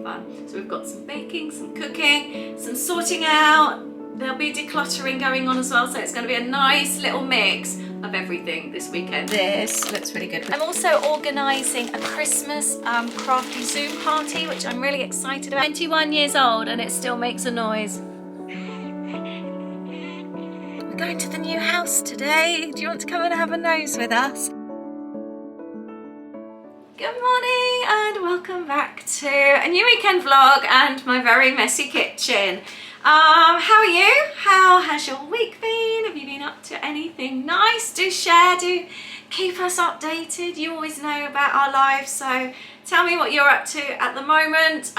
fun. So we've got some baking, some cooking, some sorting out. There'll be decluttering going on as well, so it's going to be a nice little mix of everything this weekend. This looks really good. I'm also organising a Christmas crafty Zoom party, which I'm really excited about. 21 years old and it still makes a noise. We're going to the new house today. Do you want to come and have a nose with us? Good morning and welcome back to a new weekend vlog and my very messy kitchen. How are you? How has your week been? Have you been up to anything nice? Do share, do keep us updated. You always know about our lives, so tell me what you're up to at the moment.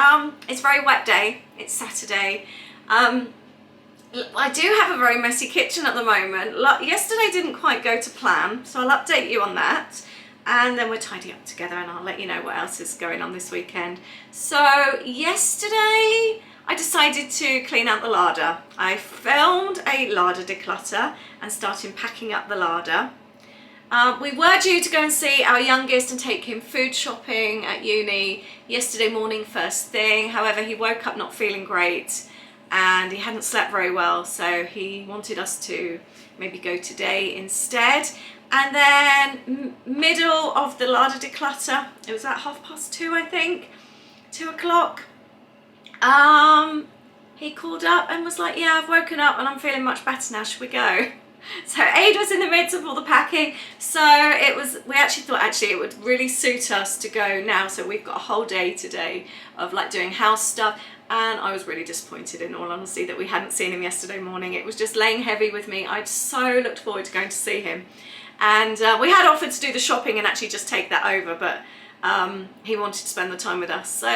It's a very wet day. It's Saturday. I do have a very messy kitchen at the moment. Yesterday didn't quite go to plan, so I'll update you on that. And then we'll tidy up together and I'll let you know what else is going on this weekend. So yesterday I decided to clean out the larder. I filmed a larder declutter and started packing up the larder. We were due to go and see our youngest and take him food shopping at uni yesterday morning first thing. However, he woke up not feeling great and he hadn't slept very well, so he wanted us to maybe go today instead. And then middle of the larder declutter, it was at 2:30 I think, 2 o'clock. He called up and was like, yeah, I've woken up and I'm feeling much better now, should we go? So Aid was in the midst of all the packing, so we actually thought it would really suit us to go now. So we've got a whole day today of like doing house stuff, and I was really disappointed in all honesty that we hadn't seen him yesterday morning. It was just laying heavy with me. I'd so looked forward to going to see him, and we had offered to do the shopping and actually just take that over, but he wanted to spend the time with us. So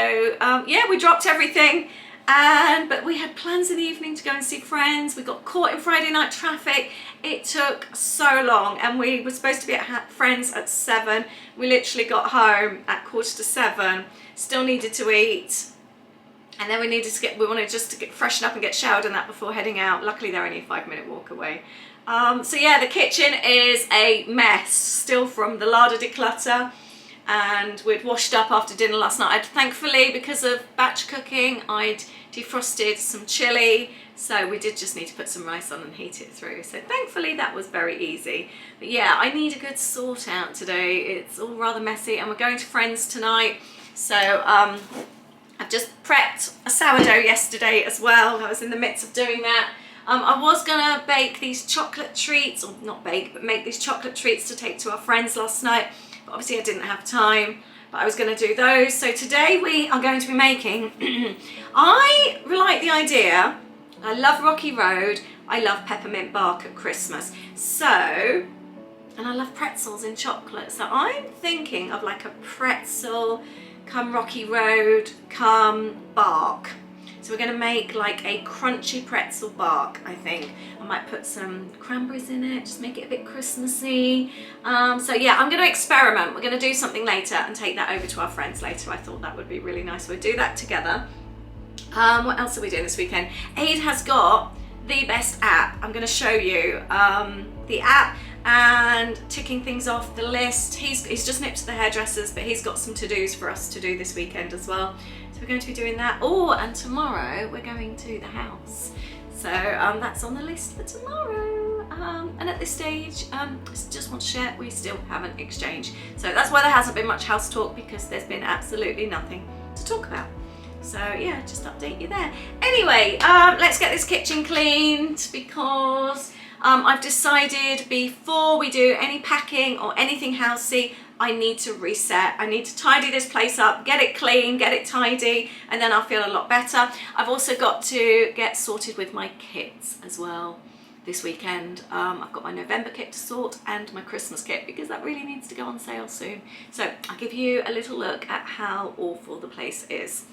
yeah, we dropped everything. But we had plans in the evening to go and see friends. We got caught in Friday night traffic. It took so long, and we were supposed to be at friends at 7. We literally got home at 6:45, still needed to eat, and then we wanted just to get freshen up and get showered and that before heading out. Luckily they're only a 5-minute walk away. So yeah, the kitchen is a mess still from the larder declutter. And we'd washed up after dinner last night. Thankfully, because of batch cooking, I'd defrosted some chili, so we did just need to put some rice on and heat it through. So thankfully that was very easy. But yeah, I need a good sort out today. It's all rather messy, and we're going to friends tonight. So I've just prepped a sourdough yesterday as well. I was in the midst of doing that. I was gonna bake these chocolate treats, or not bake, but make these chocolate treats to take to our friends last night. Obviously I didn't have time, but I was going to do those. So today we are going to be making, I like the idea, I love Rocky Road, I love peppermint bark at Christmas. So, and I love pretzels in chocolate. So I'm thinking of like a pretzel, come Rocky Road, come bark. So we're going to make like a crunchy pretzel bark, I think. I might put some cranberries in it, just make it a bit Christmassy. So yeah, I'm going to experiment. We're going to do something later and take that over to our friends later. I thought that would be really nice. We'll do that together. What else are we doing this weekend? Aid has got the best app. I'm going to show you the app and ticking things off the list. He's just nipped to the hairdressers, but he's got some to-dos for us to do this weekend as well. So we're going to be doing that. Oh, and tomorrow we're going to the house. So that's on the list for tomorrow. And at this stage, just want to share, we still haven't exchanged. So that's why there hasn't been much house talk, because there's been absolutely nothing to talk about. So yeah, just update you there. Anyway, let's get this kitchen cleaned, because I've decided before we do any packing or anything housey, I need to reset. I need to tidy this place up, get it clean, get it tidy, and then I'll feel a lot better. I've also got to get sorted with my kits as well this weekend. I've got my November kit to sort and my Christmas kit, because that really needs to go on sale soon. So I'll give you a little look at how awful the place is.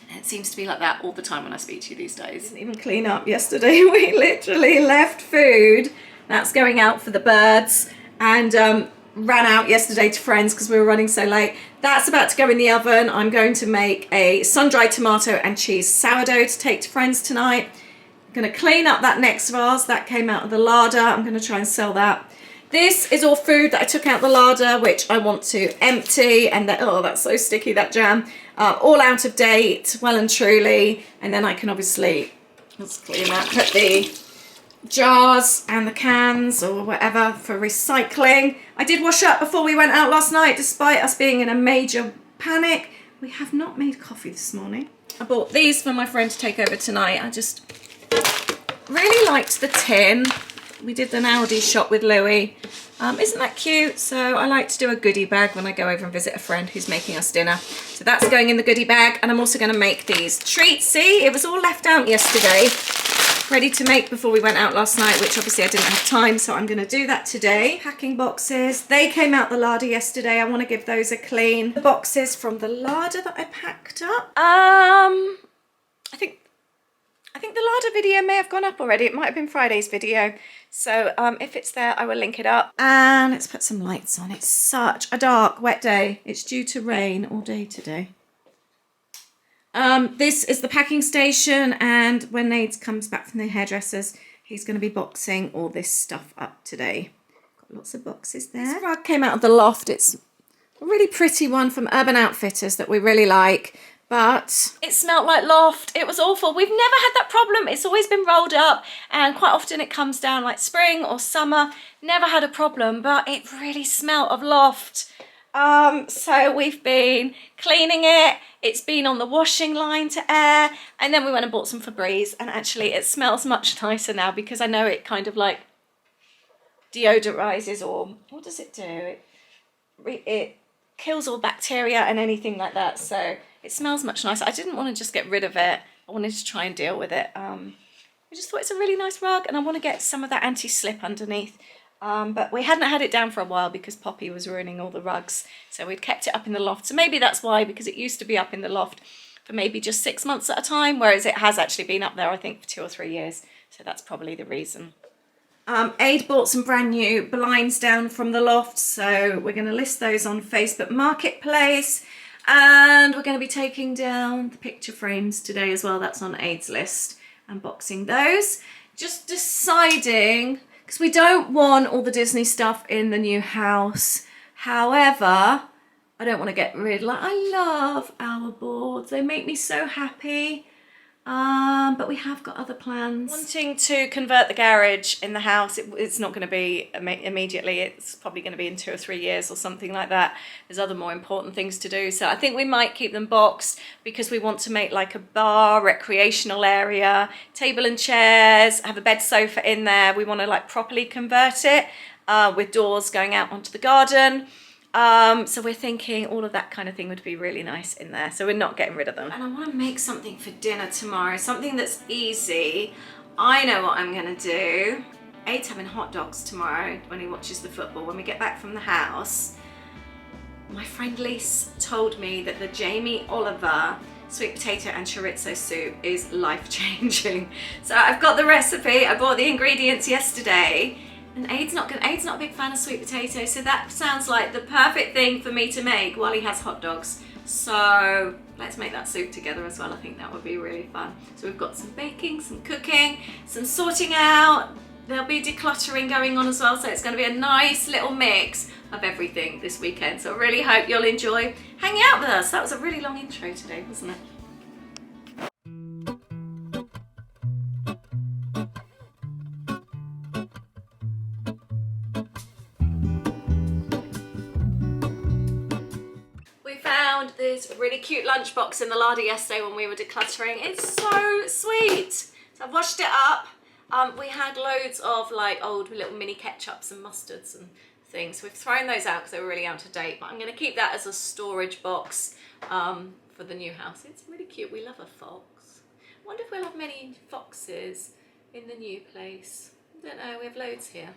It seems to be like that all the time when I speak to you these days. Didn't even clean up yesterday. We literally left food that's going out for the birds, and ran out yesterday to friends because we were running so late. That's about to go in the oven. I'm going to make a sun-dried tomato and cheese sourdough to take to friends tonight. I'm going to clean up that next vase that came out of the larder. I'm going to try and sell that. This is all food that I took out the larder, which I want to empty, and that, oh, that's so sticky, that jam. all out of date, well and truly. And then I can obviously, let's clean that, put the jars and the cans or whatever for recycling. I did wash up before we went out last night, despite us being in a major panic. We have not made coffee this morning. I bought these for my friend to take over tonight. I just really liked the tin. We did an Aldi shop with Louis. Isn't that cute? So I like to do a goodie bag when I go over and visit a friend who's making us dinner. So that's going in the goodie bag, and I'm also going to make these treats. See, it was all left out yesterday, ready to make before we went out last night, which obviously I didn't have time, so I'm going to do that today. Packing boxes. They came out the larder yesterday. I want to give those a clean. The boxes from the larder that I packed up. I think the larder video may have gone up already. It might have been Friday's video. So if it's there, I will link it up. And let's put some lights on. It's such a dark, wet day. It's due to rain all day today. This is the packing station, and when Nades comes back from the hairdressers, he's going to be boxing all this stuff up today. Got lots of boxes there. This rug came out of the loft. It's a really pretty one from Urban Outfitters that we really like. But it smelled like loft. It was awful. We've never had that problem. It's always been rolled up, and quite often it comes down like spring or summer. Never had a problem, but it really smelled of loft. So we've been cleaning it. It's been on the washing line to air, and then we went and bought some Febreze, and actually it smells much nicer now because I know it kind of like deodorizes, or what does it do? It kills all bacteria and anything like that. So it smells much nicer. I didn't want to just get rid of it. I wanted to try and deal with it. I just thought it's a really nice rug, and I want to get some of that anti-slip underneath. But we hadn't had it down for a while because Poppy was ruining all the rugs. So we'd kept it up in the loft. So maybe that's why, because it used to be up in the loft for maybe just 6 months at a time, whereas it has actually been up there, I think, for 2 or 3 years. So that's probably the reason. Aid bought some brand new blinds down from the loft. So we're going to list those on Facebook Marketplace. And we're going to be taking down the picture frames today as well. That's on Aid's list. Unboxing those. Just deciding, because we don't want all the Disney stuff in the new house. However, I don't want to get rid. Like, I love our boards. They make me so happy. But we have got other plans. Wanting to convert the garage in the house. It's not going to be immediately. It's probably going to be in 2 or 3 years or something like that. There's other more important things to do. So I think we might keep them boxed because we want to make like a bar, recreational area, table and chairs, have a bed sofa in there. We want to like properly convert it with doors going out onto the garden. So we're thinking all of that kind of thing would be really nice in there. So we're not getting rid of them. And I want to make something for dinner tomorrow, something that's easy. I know what I'm going to do. Aid's having hot dogs tomorrow when he watches the football. When we get back from the house, my friend Lise told me that the Jamie Oliver sweet potato and chorizo soup is life-changing. So I've got the recipe. I bought the ingredients yesterday. And Aid's not a big fan of sweet potato, so that sounds like the perfect thing for me to make while he has hot dogs. So let's make that soup together as well. I think that would be really fun. So we've got some baking, some cooking, some sorting out. There'll be decluttering going on as well, so it's going to be a nice little mix of everything this weekend. So I really hope you'll enjoy hanging out with us. That was a really long intro today, wasn't it? This really cute lunchbox in the larder yesterday when we were decluttering. It's so sweet. So I've washed it up. We had loads of like old little mini ketchups and mustards and things. We've thrown those out because they were really out of date, but I'm going to keep that as a storage box for the new house. It's really cute. We love a fox. I wonder if we'll have many foxes in the new place. I don't know. We have loads here.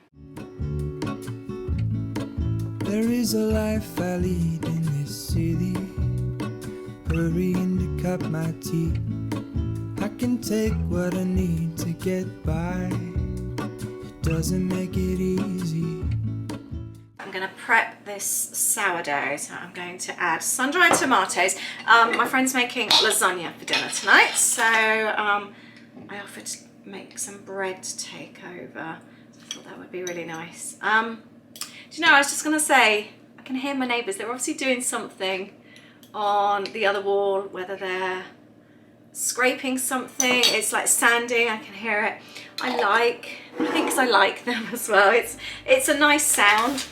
There is a life I lead in this city, hurrying to cut my teeth. I can take what I need to get by. It doesn't make it easy. I'm going to prep this sourdough, so I'm going to add sun-dried tomatoes. My friend's making lasagna for dinner tonight, so I offered to make some bread to take over. So I thought that would be really nice. Do you know, I was just going to say, I can hear my neighbours. They're obviously doing something on the other wall, whether they're scraping something, it's like sanding, I can hear it. I think 'cause I like them as well. It's a nice sound.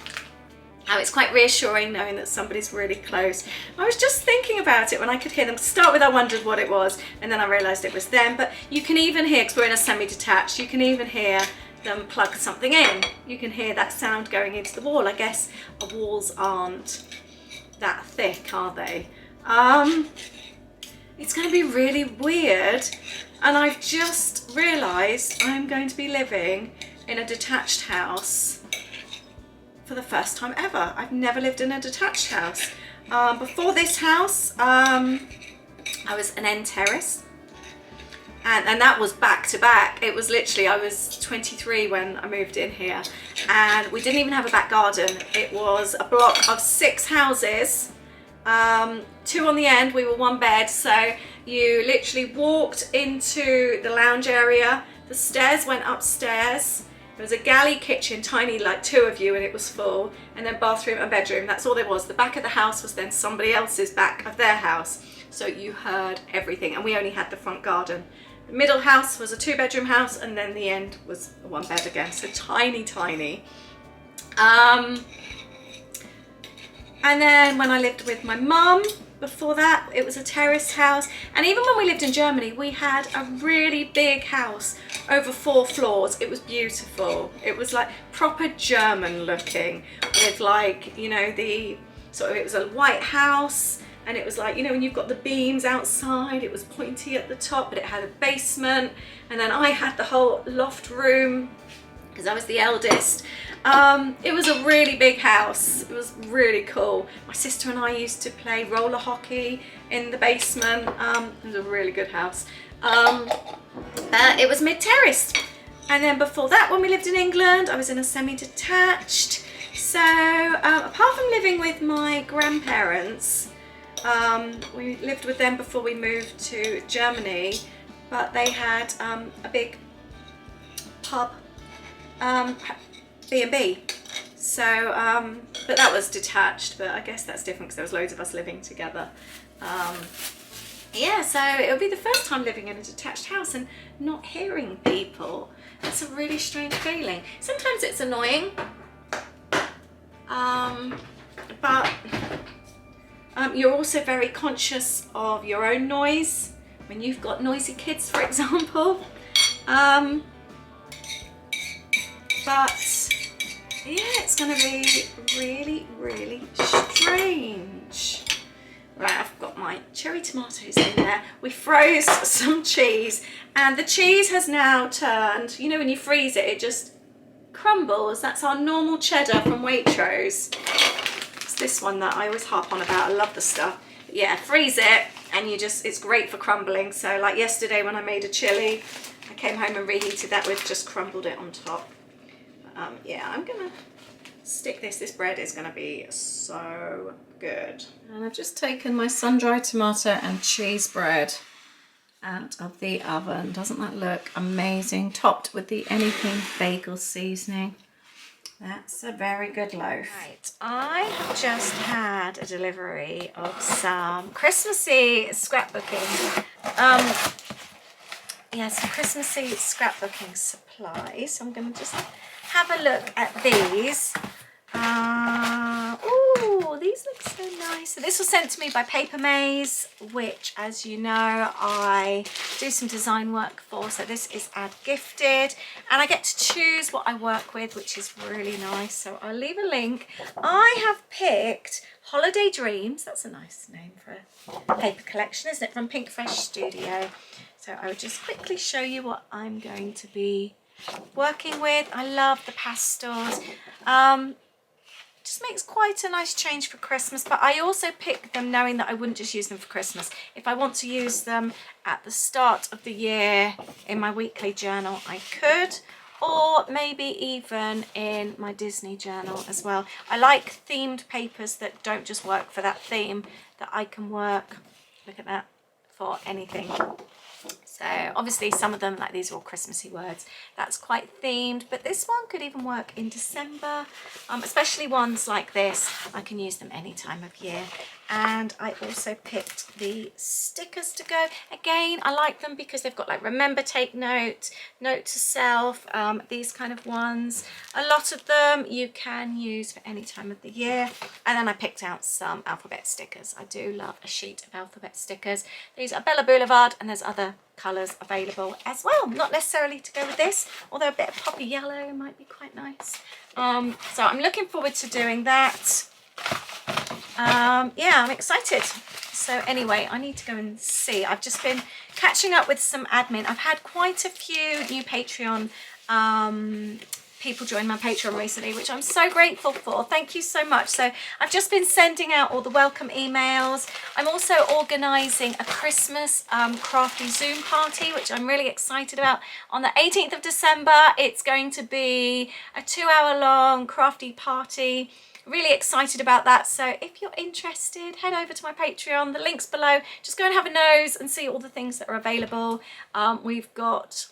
It's quite reassuring knowing that somebody's really close. I was just thinking about it when I could hear them. To start with, I wondered what it was, and then I realised it was them. But you can even hear, because we're in a semi-detached, you can even hear them plug something in. You can hear that sound going into the wall. I guess the walls aren't that thick, are they? It's going to be really weird, and I've just realised I'm going to be living in a detached house for the first time ever. I've never lived in a detached house. Before this house, I was an end terrace, and that was back to back. It was literally, I was 23 when I moved in here, and we didn't even have a back garden. It was a block of 6 houses, 2 on the end. We were 1 bed, so you literally walked into the lounge area, the stairs went upstairs. There was a galley kitchen, tiny, like 2 of you, and it was full, and then bathroom and bedroom. That's all there was. The back of the house was then somebody else's back of their house, so you heard everything, and we only had the front garden. The middle house was a 2-bedroom house, and then the end was a 1 bed again, so tiny, tiny. And then when I lived with my mum, before that, it was a terrace house. And even when we lived in Germany, we had a really big house over 4 floors. It was beautiful. It was like proper German looking, with like, you know, the sort of, it was a white house, and it was like, you know, when you've got the beams outside, it was pointy at the top, but it had a basement. And then I had the whole loft room, because I was the eldest. It was a really big house. It was really cool. My sister and I used to play roller hockey in the basement. It was a really good house. It was mid-terraced. And then before that, when we lived in England, I was in a semi-detached. So apart from living with my grandparents, we lived with them before we moved to Germany, but they had a big pub, B&B. So, but that was detached, but I guess that's different because there was loads of us living together. Yeah, so it'll be the first time living in a detached house and not hearing people. It's a really strange feeling. Sometimes it's annoying, but you're also very conscious of your own noise when you've got noisy kids, for example. But yeah, it's going to be really, really strange. Right, I've got my cherry tomatoes in there. We froze some cheese, and the cheese has now turned, you know, when you freeze it, it just crumbles. That's our normal cheddar from Waitrose. It's this one that I always harp on about. I love the stuff. But yeah, freeze it, and you just, it's great for crumbling. So like yesterday when I made a chili, I came home and reheated that with, just crumbled it on top. Yeah, I'm gonna stick this bread is gonna be so good. And I've just taken my sun-dried tomato and cheese bread out of the oven. Doesn't that look amazing? Topped with the anything bagel seasoning. That's a very good loaf. Right, I have just had a delivery of some Christmassy scrapbooking. Yeah, some Christmassy scrapbooking supplies. So I'm gonna just have a look at these. Oh, these look so nice. So this was sent to me by Paper Maze, which, as you know, I do some design work for. So this is ad gifted, and I get to choose what I work with, which is really nice. So I'll leave a link. I have picked Holiday Dreams. That's a nice name for a paper collection, isn't it? From Pink Fresh Studio. So I will just quickly show you what I'm going to be working with. I love the pastels. Just makes quite a nice change for Christmas, but I also picked them knowing that I wouldn't just use them for Christmas. If I want to use them at the start of the year in my weekly journal, I could, or maybe even in my Disney journal as well. I like themed papers that don't just work for that theme, that I can work, look at that, for anything. So obviously some of them, like these are all Christmassy words, that's quite themed, but this one could even work in December, especially ones like this. I can use them any time of year. And I also picked the stickers to go. Again, I like them because they've got like remember, take note, note to self, these kind of ones. A lot of them you can use for any time of the year. And then I picked out some alphabet stickers. I do love a sheet of alphabet stickers. These are Bella Boulevard, and there's other colours available as well, not necessarily to go with this, although a bit of poppy yellow might be quite nice. So I'm looking forward to doing that. Yeah, I'm excited. So anyway, I need to go and see. I've just been catching up with some admin. I've had quite a few new Patreon people join my Patreon recently, which I'm so grateful for. Thank you so much. So I've just been sending out all the welcome emails. I'm also organising a Christmas crafty Zoom party, which I'm really excited about. On the 18th of December, it's going to be a 2-hour-long crafty party. Really excited about that. So if you're interested, head over to my Patreon. The link's below. Just go and have a nose and see all the things that are available. We've got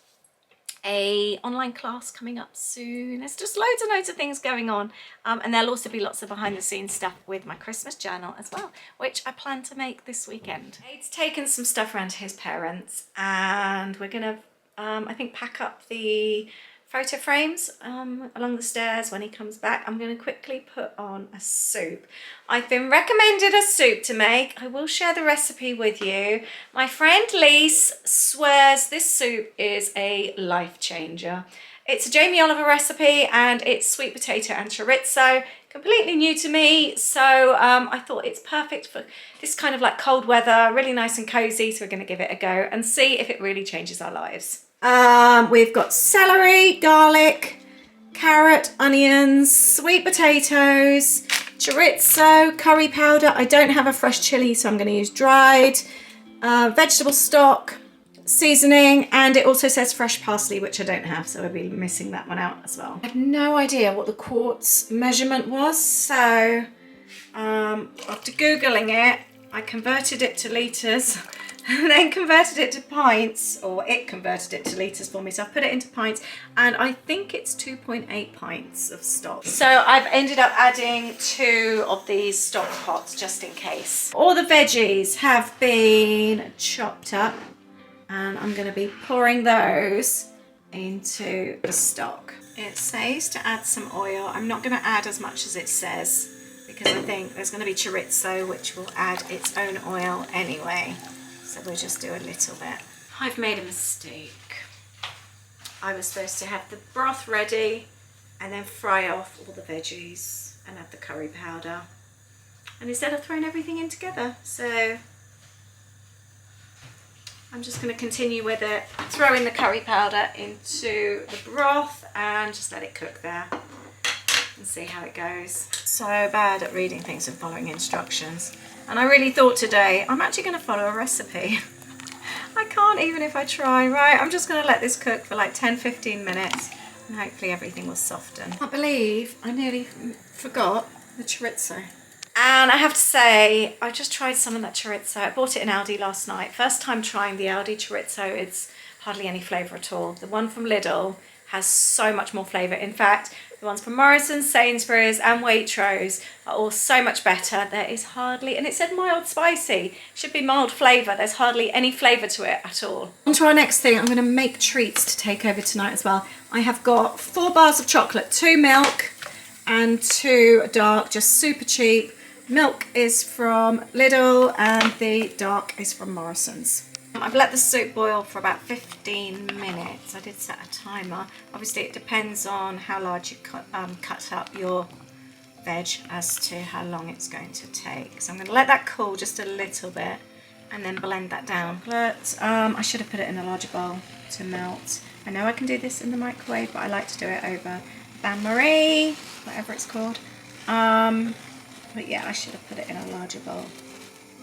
a online class coming up soon. There's just loads of things going on, and there'll also be lots of behind the scenes stuff with my Christmas journal as well, which I plan to make this weekend. Aid's taken some stuff around to his parents, and we're gonna I think pack up the photo frames along the stairs when he comes back. I'm going to quickly put on a soup. I've been recommended a soup to make. I will share the recipe with you. My friend Lise swears this soup is a life changer. It's a Jamie Oliver recipe, and it's sweet potato and chorizo. Completely new to me, so I thought it's perfect for this kind of like cold weather, really nice and cozy. So we're going to give it a go and see if it really changes our lives. We've got celery, garlic, carrot, onions, sweet potatoes, chorizo, curry powder. I don't have a fresh chili, so I'm going to use dried, vegetable stock, seasoning, and it also says fresh parsley, which I don't have, so I'll be missing that one out as well. I have no idea what the quarts measurement was, so after Googling it, I converted it to litres. And then converted it to pints, or it converted it to litres for me. So I've put it into pints, and I think it's 2.8 pints of stock. So I've ended up adding 2 of these stock pots just in case. All the veggies have been chopped up, and I'm going to be pouring those into the stock. It says to add some oil. I'm not going to add as much as it says, because I think there's going to be chorizo, which will add its own oil anyway. So we'll just do a little bit. I've made a mistake. I was supposed to have the broth ready and then fry off all the veggies and add the curry powder. And instead I've thrown everything in together. So I'm just going to continue with it. Throw in the curry powder into the broth and just let it cook there and see how it goes. So bad at reading things and following instructions. And I really thought today, I'm actually going to follow a recipe. I can't even if I try. Right, I'm just going to let this cook for like 10-15 minutes, and hopefully everything will soften. I can't believe I nearly forgot the chorizo. And I have to say, I just tried some of that chorizo. I bought it in Aldi last night. First time trying the Aldi chorizo. It's hardly any flavour at all. The one from Lidl has so much more flavour. In fact, the ones from Morrison's, Sainsbury's and Waitrose are all so much better. There is hardly, and it said mild spicy, should be mild flavour. There's hardly any flavour to it at all. On to our next thing. I'm going to make treats to take over tonight as well. I have got 4 bars of chocolate, 2 milk and 2 dark, just super cheap. Milk is from Lidl and the dark is from Morrison's. I've let the soup boil for about 15 minutes. I did set a timer. Obviously it depends on how large you cut up your veg as to how long it's going to take. So I'm going to let that cool just a little bit and then blend that down. But I should have put it in a larger bowl to melt. I know I can do this in the microwave, but I like to do it over bain-marie, whatever it's called. But yeah, I should have put it in a larger bowl.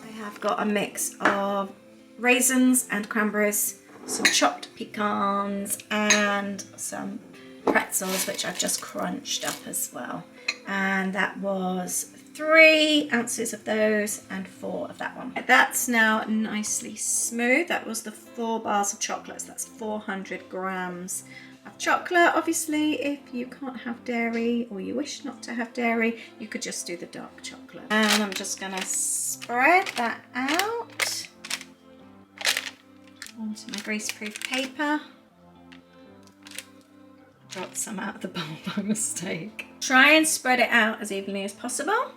I have got a mix of raisins and cranberries, some chopped pecans and some pretzels, which I've just crunched up as well. And that was 3 ounces of those and 4 of that one. That's now nicely smooth. That was the 4 bars of chocolate, so that's 400 grams of chocolate. Obviously, if you can't have dairy or you wish not to have dairy, you could just do the dark chocolate. And I'm just gonna spread that out onto my greaseproof paper. Dropped some out of the bowl by mistake. Try and spread it out as evenly as possible.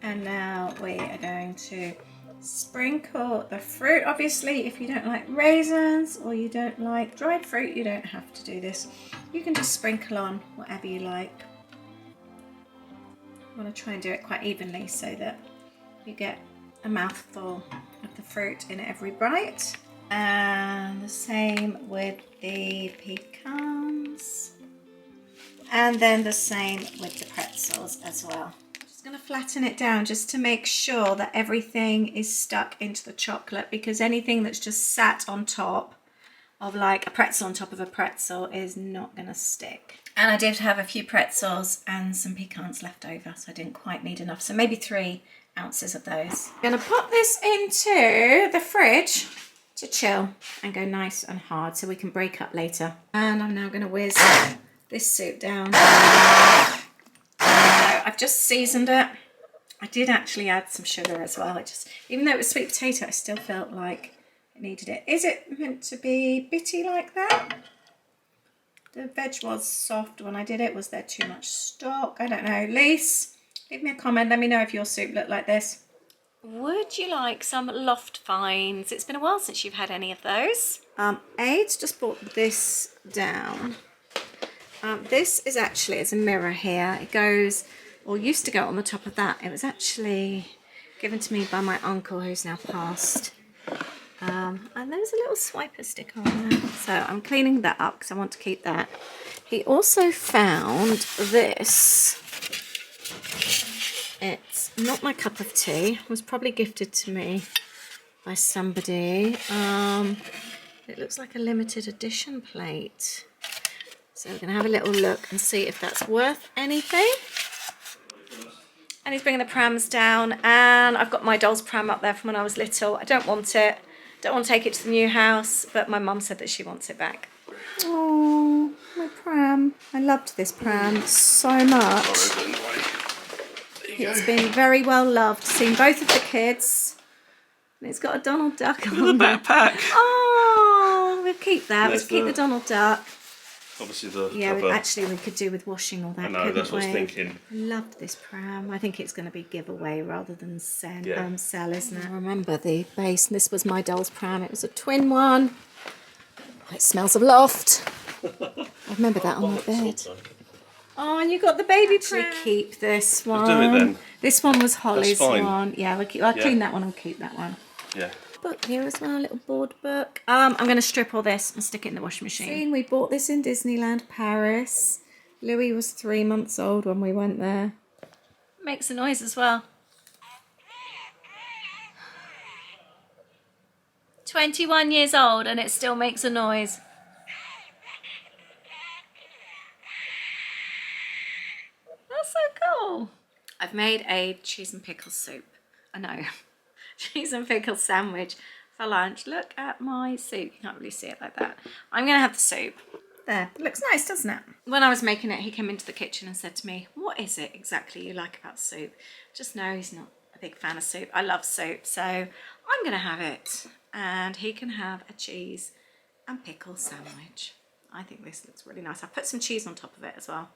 And now we are going to sprinkle the fruit. Obviously, if you don't like raisins or you don't like dried fruit, you don't have to do this. You can just sprinkle on whatever you like. I want to try and do it quite evenly so that you get a mouthful of the fruit in every bite. And the same with the pecans. And then the same with the pretzels as well. Just going to flatten it down just to make sure that everything is stuck into the chocolate, because anything that's just sat on top of like a pretzel on top of a pretzel is not going to stick. And I did have a few pretzels and some pecans left over, so I didn't quite need enough. So maybe 3 ounces of those. I'm going to pop this into the fridge to chill and go nice and hard so we can break up later. And I'm now going to whiz this soup down. So I've just seasoned it. I did actually add some sugar as well. It just, even though it was sweet potato, I still felt like it needed it. Is it meant to be bitty like that? The veg was soft when I did it. Was there too much stock? I don't know. Lise, leave me a comment. Let me know if your soup looked like this. Would you like some loft finds? It's been a while since you've had any of those. Aid's just brought this down. This is actually, it's a mirror here. It goes, or used to go on the top of that. It was actually given to me by my uncle who's now passed. And there's a little swiper sticker on there. So I'm cleaning that up because I want to keep that. He also found this. It's not my cup of tea. It was probably gifted to me by somebody. It looks like a limited edition plate. So we're going to have a little look and see if that's worth anything. And he's bringing the prams down, and I've got my doll's pram up there from when I was little. I don't want it. Don't want to take it to the new house, but my mum said that she wants it back. Oh, my pram. I loved this pram so much. It's been very well loved. Seen both of the kids. And it's got a Donald Duck on the backpack. Oh, we'll keep that. We'll keep the Donald Duck. Obviously the cover. Actually we could do with washing all that. I know, that's what I was thinking. I loved this pram. I think it's going to be giveaway rather than sell, isn't it? I remember the base, and this was my doll's pram. It was a twin one. It smells of loft. I remember that on my bed. Oh, and you got the baby pram. Keep this one. We'll do it then. This one was Holly's one. Yeah, I'll clean that one and keep that one. Yeah. Book here as well, a little board book. I'm going to strip all this and stick it in the washing machine. We bought this in Disneyland Paris. Louis was 3 months old when we went there. Makes a noise as well. 21 years old and it still makes a noise. That's so cool. I've made a cheese and pickle soup. I know. Cheese and pickle sandwich for lunch. Look at my soup. You can't really see it like that. I'm going to have the soup. There. It looks nice, doesn't it? When I was making it, he came into the kitchen and said to me, what is it exactly you like about soup? Just know he's not a big fan of soup. I love soup, so I'm going to have it. And he can have a cheese and pickle sandwich. I think this looks really nice. I put some cheese on top of it as well.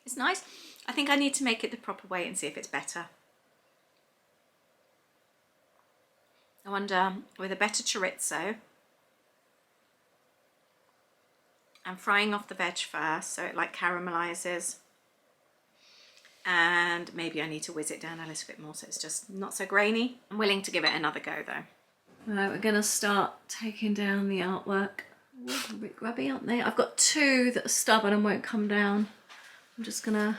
It's nice. I think I need to make it the proper way and see if it's better. I wonder, with a better chorizo, I'm frying off the veg first so it like caramelizes, and maybe I need to whiz it down a little bit more so it's just not so grainy. I'm willing to give it another go though. Right, we're going to start taking down the artwork. Ooh, a bit grubby, aren't they? I've got 2 that are stubborn and won't come down. I'm just going to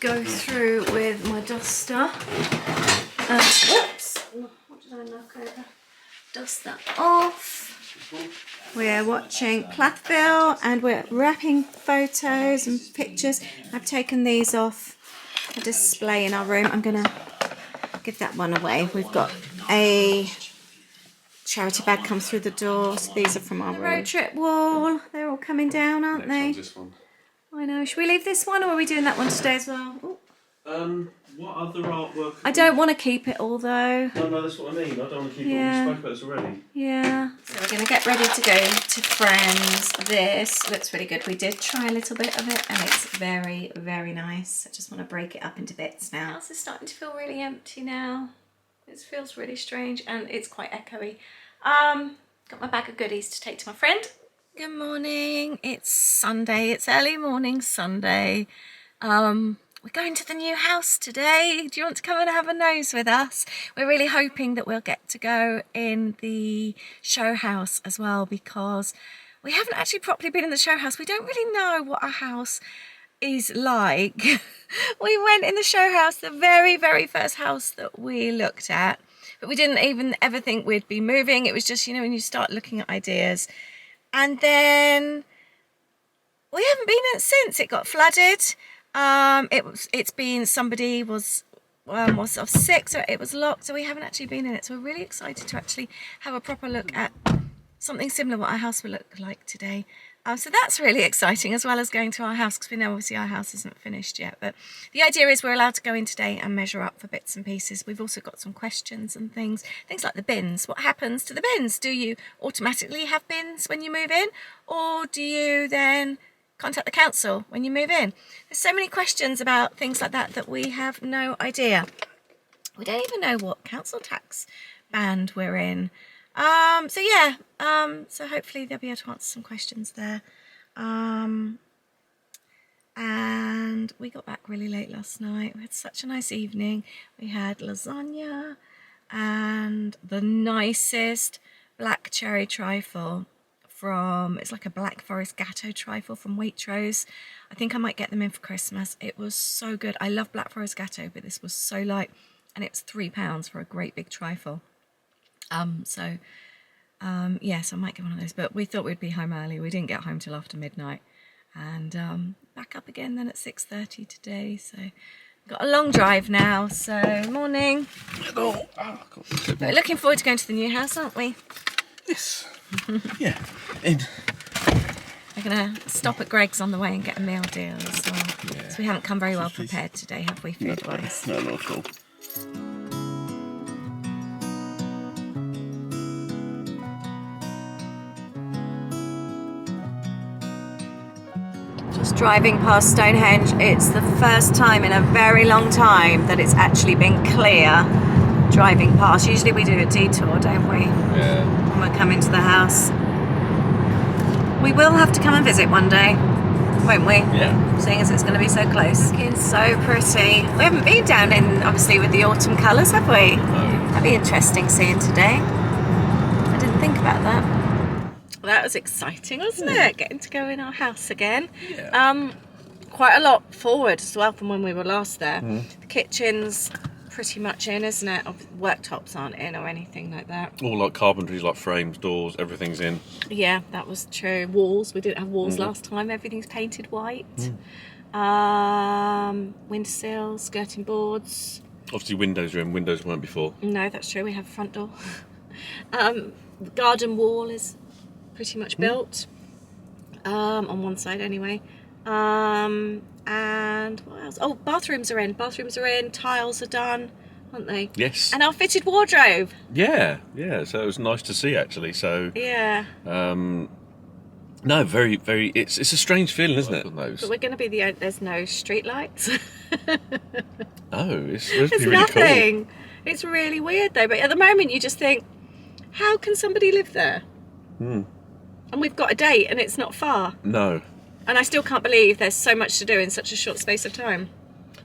go through with my duster. Whoops! What did I knock over? dust that off. We're watching Plathville and we're wrapping photos and pictures. I've taken these off a display in our room. I'm gonna give that one away. We've got a charity bag come through the door, so these are from our road trip wall. They're all coming down, aren't they? This one. I know. Should we leave this one or are we doing that one today as well? Ooh. What other artwork? I don't want to keep it all though. No, that's what I mean. I don't want to keep it all. We spoke about this already. Yeah. So we're going to get ready to go to Friends. This looks really good. We did try a little bit of it and it's very, very nice. I just want to break it up into bits now. The house is starting to feel really empty now. It feels really strange and it's quite echoey. Got my bag of goodies to take to my friend. Good morning. It's Sunday. It's early morning Sunday. We're going to the new house today. Do you want to come and have a nose with us? We're really hoping that we'll get to go in the show house as well because we haven't actually properly been in the show house. We don't really know what our house is like. We went in the show house, the very, very first house that we looked at, but we didn't even ever think we'd be moving. It was just, you know, when you start looking at ideas. And then we haven't been in it since. It got flooded. It's been, somebody was off sick, so it was locked, so we haven't actually been in it. So we're really excited to actually have a proper look at something similar what our house will look like today. So that's really exciting, as well as going to our house, because we know obviously our house isn't finished yet. But the idea is we're allowed to go in today and measure up for bits and pieces. We've also got some questions and things like the bins. What happens to the bins? Do you automatically have bins when you move in, or do you then contact the council when you move in? There's so many questions about things like that that we have no idea. We don't even know what council tax band we're in. So hopefully they'll be able to answer some questions there. And we got back really late last night. We had such a nice evening. We had lasagna and the nicest black cherry trifle from, it's like a Black Forest Gatto trifle from Waitrose. I think I might get them in for Christmas. It was so good. I love Black Forest Gatto, but this was so light, and it was £3 for a great big trifle. So I might get one of those, but we thought we'd be home early. We didn't get home till after midnight, and back up again then at 6:30 today. So got a long drive now. So morning. We're looking forward to going to the new house, aren't we? Yes. Yeah. In. We're gonna stop at Greg's on the way and get a meal deal as well. Yeah. So we haven't come very well prepared today, have we, food-wise? No, not at all. Just driving past Stonehenge, it's the first time in a very long time that it's actually been clear driving past. Usually we do a detour, don't we? Yeah. When we're coming to the house. We will have to come and visit one day, won't we? Yeah. Seeing as it's going to be so close. It's so pretty. We haven't been down in, obviously, with the autumn colours, have we? No. That'd be interesting seeing today. I didn't think about that. Well, that was exciting, wasn't it? Getting to go in our house again. Yeah. Quite a lot forward as well from when we were last there. The kitchen's pretty much in, isn't it? Worktops aren't in or anything like that. All like carpentry, like frames, doors, everything's in. Yeah, that was true. Walls, we didn't have walls last time. Everything's painted white. Windowsills, skirting boards. Obviously windows are in, windows weren't before. No, that's true. We have a front door. The garden wall is pretty much built. On one side anyway. And what else? Oh, bathrooms are in. Bathrooms are in. Tiles are done, aren't they? Yes. And our fitted wardrobe. Yeah. So it was nice to see actually. So yeah. No, very, very. It's a strange feeling, isn't it? But we're going to be there's no street lights. Oh, it's supposed to be There's really nothing. Cool. It's really weird though. But at the moment, you just think, how can somebody live there? And we've got a date, and it's not far. No. And I still can't believe there's so much to do in such a short space of time.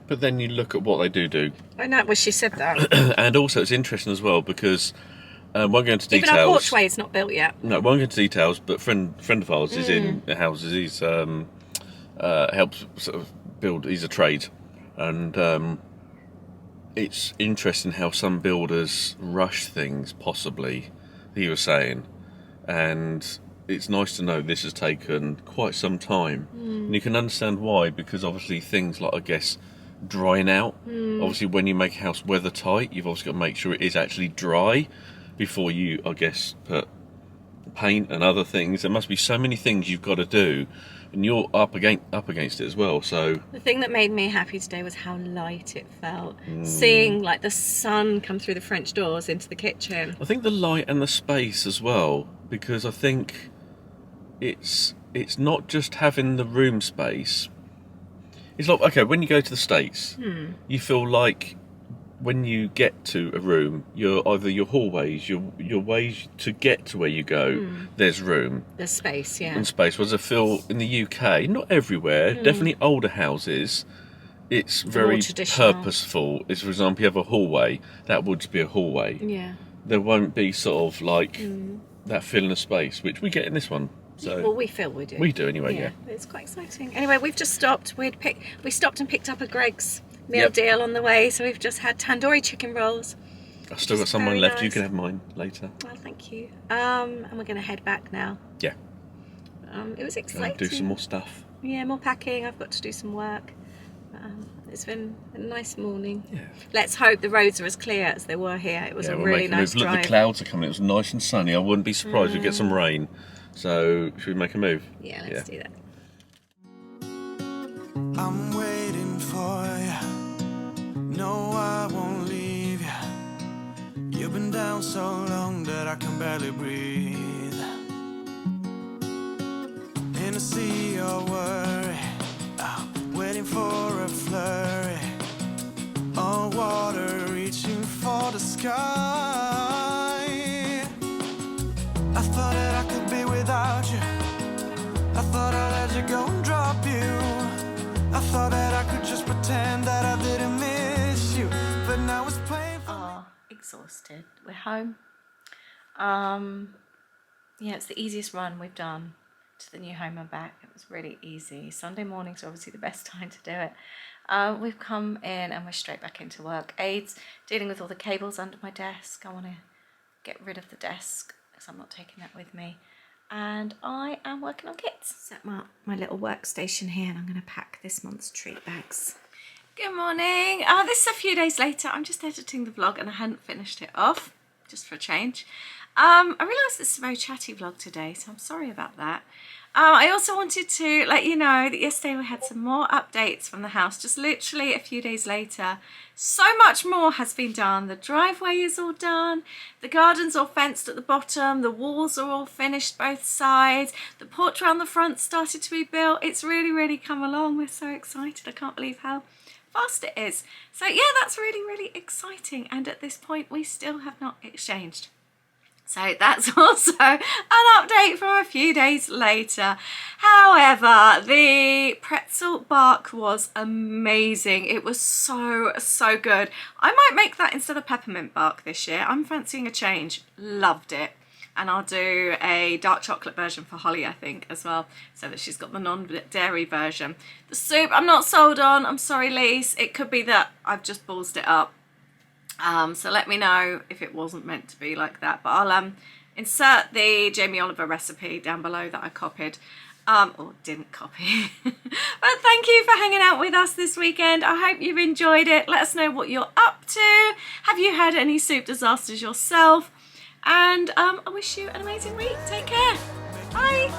But then you look at what they do. I know, well, she said that. And also it's interesting as well because won't go into details. Even our porchway is not built yet. No, won't go into details. But friend of ours is in the houses. He's helps sort of build. He's a trade, and it's interesting how some builders rush things. Possibly, he was saying, and it's nice to know this has taken quite some time. And you can understand why, because obviously things like, I guess, drying out. Obviously, when you make a house weather tight, you've obviously got to make sure it is actually dry before you, I guess, put paint and other things. There must be so many things you've got to do, and you're up against it as well. So the thing that made me happy today was how light it felt. Seeing like the sun come through the French doors into the kitchen. I think the light and the space as well, because I think it's not just having the room space. It's like, okay, when you go to the States, you feel like when you get to a room, either your hallways, your ways to get to where you go, there's room. There's space, yeah. And space. Whereas I feel in the UK, not everywhere, definitely older houses, it's very purposeful. It's, for example, you have a hallway, that would be a hallway. Yeah. There won't be sort of like that feeling of space, which we get in this one. So well, we feel we do. We do anyway, yeah. It's quite exciting. Anyway, we've just stopped. We stopped and picked up a Greg's meal deal on the way, so we've just had tandoori chicken rolls. I've still got some left. Nice. You can have mine later. Well, thank you. And we're going to head back now. Yeah. It was exciting. Do some more stuff. Yeah, more packing. I've got to do some work. It's been a nice morning. Yeah. Let's hope the roads are as clear as they were here. It was a really nice drive. Look, the clouds are coming. It was nice and sunny. I wouldn't be surprised if we get some rain. So, should we make a move? Yeah, let's do that. I'm waiting for you. No, I won't leave you. You've been down so long that I can barely breathe. In a sea of worry, waiting for a flurry. All water reaching for the sky. I thought that I could be without you. I thought I'd let you go and drop you. I thought that I could just pretend that I didn't miss you. But now it's plain for me. Exhausted. We're home. Yeah, it's the easiest run we've done to the new home and back. It was really easy. Sunday mornings are obviously the best time to do it. We've come in and we're straight back into work. Aid's dealing with all the cables under my desk. I want to get rid of the desk because I'm not taking that with me. And I am working on kits. Set my little workstation here and I'm going to pack this month's treat bags. Good morning. This is a few days later. I'm just editing the vlog and I hadn't finished it off, just for a change. I realised this is a very chatty vlog today, so I'm sorry about that. I also wanted to let you know that yesterday we had some more updates from the house, just literally a few days later. So much more has been done. The driveway is all done, the garden's all fenced at the bottom, the walls are all finished both sides, the porch around the front started to be built. It's really, really come along. We're so excited. I can't believe how fast it is. So yeah, that's really, really exciting. And at this point, we still have not exchanged. So that's also an update from a few days later. However, the pretzel bark was amazing. It was so, so good. I might make that instead of peppermint bark this year. I'm fancying a change. Loved it. And I'll do a dark chocolate version for Holly, I think, as well, so that she's got the non-dairy version. The soup, I'm not sold on. I'm sorry, Lise. It could be that I've just ballsed it up. So let me know if it wasn't meant to be like that. But I'll insert the Jamie Oliver recipe down below that I copied. Or didn't copy. But thank you for hanging out with us this weekend. I hope you've enjoyed it. Let us know what you're up to. Have you had any soup disasters yourself? And I wish you an amazing week. Take care. Bye.